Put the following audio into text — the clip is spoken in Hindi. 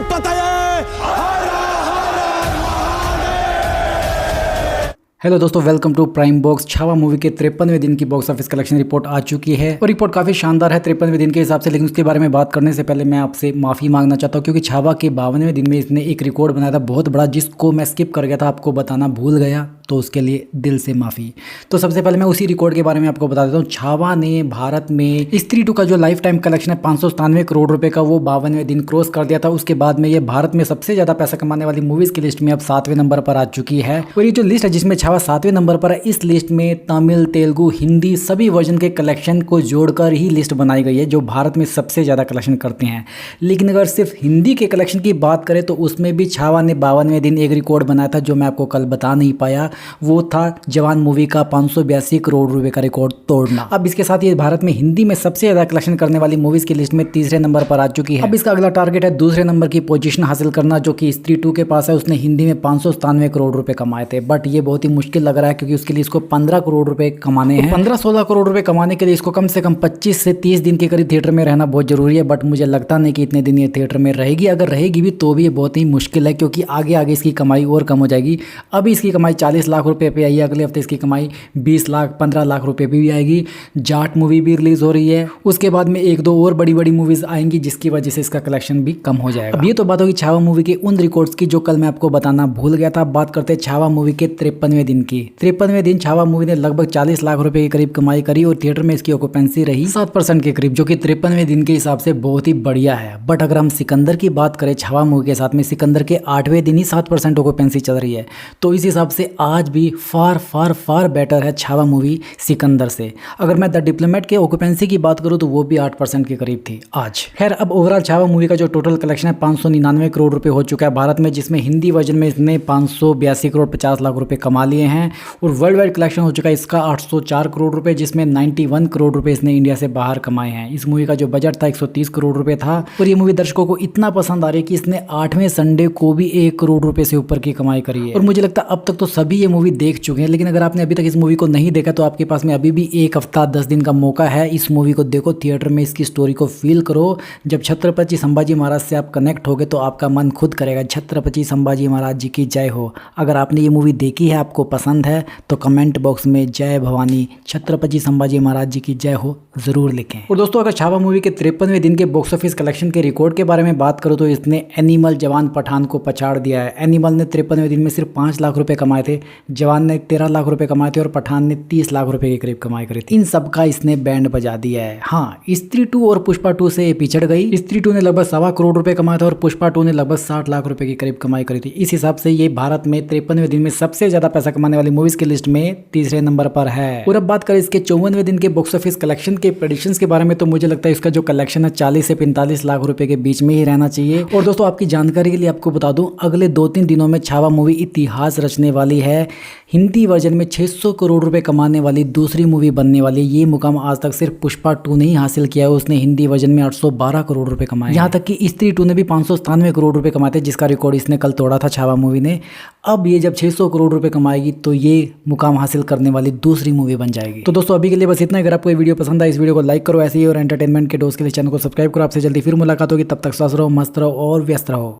पतये। हेलो दोस्तों, welcome to prime box. Chhaava movie के 53वें दिन की बॉक्स ऑफिस कलेक्शन रिपोर्ट आ चुकी है और रिपोर्ट काफी शानदार है 53वें दिन के हिसाब से। लेकिन उसके बारे में बात करने से पहले मैं आपसे माफी मांगना चाहता हूं क्योंकि छावा के 52वें दिन में इसने एक रिकॉर्ड बनाया था बहुत बड़ा, जिसको मैं स्किप कर गया था, आपको बताना भूल गया, तो उसके लिए दिल से माफ़ी। तो सबसे पहले मैं उसी रिकॉर्ड के बारे में आपको बता देता हूँ। छावा ने भारत में स्त्री 2 का जो लाइफ टाइम कलेक्शन है 597 करोड़ रुपए का, वो 52वें दिन क्रॉस कर दिया था। उसके बाद में ये भारत में सबसे ज़्यादा पैसा कमाने वाली मूवीज़ की लिस्ट में अब 7वें नंबर पर आ चुकी है। और ये जो लिस्ट है जिसमें छावा 7वें नंबर पर है, इस लिस्ट में तमिल, तेलुगु, हिंदी सभी वर्जन के कलेक्शन को जोड़कर ही लिस्ट बनाई गई है जो भारत में सबसे ज़्यादा कलेक्शन करते हैं। लेकिन अगर सिर्फ हिंदी के कलेक्शन की बात करें तो उसमें भी छावा ने 52वें दिन एक रिकॉर्ड बनाया था जो मैं आपको कल बता नहीं पाया। वो था जवान मूवी का 582 करोड़ रुपए का रिकॉर्ड तोड़ना। अब इसके साथ ये भारत में हिंदी में सबसे ज्यादा कलेक्शन करने वाली मूवीज की लिस्ट में तीसरे नंबर पर आ चुकी है। अब इसका अगला टारगेट है दूसरे नंबर की पोजीशन हासिल करना, जो कि स्त्री 2 के पास है। उसने हिंदी में 597 करोड़ रुपए कमाए थे, बट ये बहुत ही मुश्किल लग रहा है क्योंकि उसके लिए इसको 15 करोड़ रुपए कमाने हैं। 15-16 करोड़ रुपए कमाने के लिए इसको कम से कम 25 से 30 दिन के करीब थिएटर में रहना बहुत जरूरी है। बट मुझे लगता नहीं कि इतने दिन ये थिएटर में रहेगी। अगर रहेगी भी तो भी ये बहुत ही मुश्किल है क्योंकि आगे आगे इसकी कमाई और कम हो जाएगी। अभी इसकी कमाई 40 लाख रुपए पे आई है, अगले हफ्ते इसकी कमाई 20 लाख 15 लाख रुपए भी आएगी। जाट मूवी भी रिलीज हो रही है, उसके बाद में एक दो और बड़ी बड़ी मूवीज आएंगी जिसकी वजह से इसका कलेक्शन भी कम हो जाएगा। अब ये तो बात होगी छावा मूवी के उन रिकॉर्ड्स की जो कल मैं आपको बताना भूल गया था। बात करते हैं छावा मूवी के 53वें दिन की। 53वें दिन छावा मूवी ने लगभग 40 लाख रुपए के करीब कमाई करी और थिएटर में इसकी ऑक्यूपेंसी रही 7% के करीब, जो कि 53वें दिन के हिसाब से बहुत ही बढ़िया है। बट अगर हम सिकंदर की बात करें छावा मूवी के साथ में, सिकंदर के 8वें दिन ही 7% ऑक्यूपेंसी चल रही है, तो इस हिसाब से आज भी फार फार फार बेटर है छावा मूवी सिकंदर से। अगर मैं द डिप्लोमेट के ऑक्यूपेंसी की बात करूं तो वो भी 8% के करीब थी आज। खैर, अब ओवरऑल छावा मूवी का जो टोटल कलेक्शन है 599 करोड़ रुपए हो चुका है भारत में, जिसमें हिंदी वर्जन में इसने 582 करोड़ 50 लाख रुपए कमा लिए हैं और वर्ल्ड वाइड कलेक्शन हो चुका है इसका 804 करोड़ रुपए, जिसमें 91 करोड़ रुपए इसने इंडिया से बाहर कमाए हैं। इस मूवी का जो बजट था 130 करोड़ रुपए था और ये मूवी दर्शकों को इतना पसंद आ रही है कि इसने 8वें संडे को भी 1 करोड़ रुपए से ऊपर की कमाई करी है। और मुझे लगता है अब तक तो सभी ये मूवी देख चुके हैं, लेकिन अगर आपने अभी तक इस मूवी को नहीं देखा तो आपके पास में अभी भी 1 हफ्ता 10 दिन का मौका है। इस मूवी को देखो, थिएटर में इसकी स्टोरी को फील करो। जब छत्रपति संभाजी महाराज से आप कनेक्ट होगे तो आपका मन खुद करेगा छत्रपति संभाजी महाराज जी की जय हो। अगर आपने ये मूवी देखी है, आपको पसंद है, तो कमेंट बॉक्स में जय भवानी छत्रपति संभाजी महाराज जी की जय हो जरूर लिखें। और दोस्तों, अगर छावा मूवी के 53वें दिन के बॉक्स ऑफिस कलेक्शन के रिकॉर्ड के बारे में बात करूं तो इसने एनिमल, जवान, पठान को पछाड़ दिया है। एनिमल ने 53वें दिन में सिर्फ 5 लाख रुपए कमाए थे, जवान ने 13 लाख रुपए कमाए थे और पठान ने 30 लाख रुपए के करीब कमाई करी थी। इन सब का इसने बैंड बजा दिया है। हाँ, स्त्री 2 और पुष्पा 2 से पिछड़ गई। स्त्री 2 ने लगभग 1.25 करोड़ रुपए कमाया था और पुष्पा 2 ने लगभग 60 लाख रुपए के करीब कमाई करी थी। इस हिसाब से ये भारत में 53वें दिन में सबसे ज्यादा पैसा कमाने वाली मूवीज की लिस्ट में तीसरे नंबर पर है। और अब बात करें इसके 54वें दिन के बॉक्स ऑफिस कलेक्शन के प्रेडिक्शंस के बारे में, तो मुझे लगता है इसका जो कलेक्शन है 40 से 45 लाख रुपए के बीच में ही रहना चाहिए। और दोस्तों, आपकी जानकारी के लिए आपको बता दूं, अगले 2-3 दिनों में छावा मूवी इतिहास रचने वाली है। हिंदी वर्जन में 600 करोड़ रुपए कमाने वाली दूसरी मूवी बनने वाली है। ये मुकाम आज तक सिर्फ पुष्पा 2 ने ही हासिल किया है, उसने हिंदी वर्जन में 812 करोड़ रुपए कमाए। यहाँ तक कि स्त्री 2 ने भी 597 करोड़ रुपए कमाए थे, जिसका रिकॉर्ड इसने कल तोड़ा था छावा मूवी ने। अब ये जब 600 करोड़ रुपए कमाएगी तो ये मुकाम हासिल करने वाली दूसरी मूवी बन जाएगी। तो दोस्तों, अभी के लिए बस इतना। अगर आपको ये वीडियो पसंद आए, इस वीडियो को लाइक करो ऐसे ही, और एंटरटेनमेंट के डोज के लिए चैनल को सब्सक्राइब करो। आपसे जल्दी फिर मुलाकात होगी, तब तक स्वस्थ रहो, मस्त रहो और व्यस्त रहो।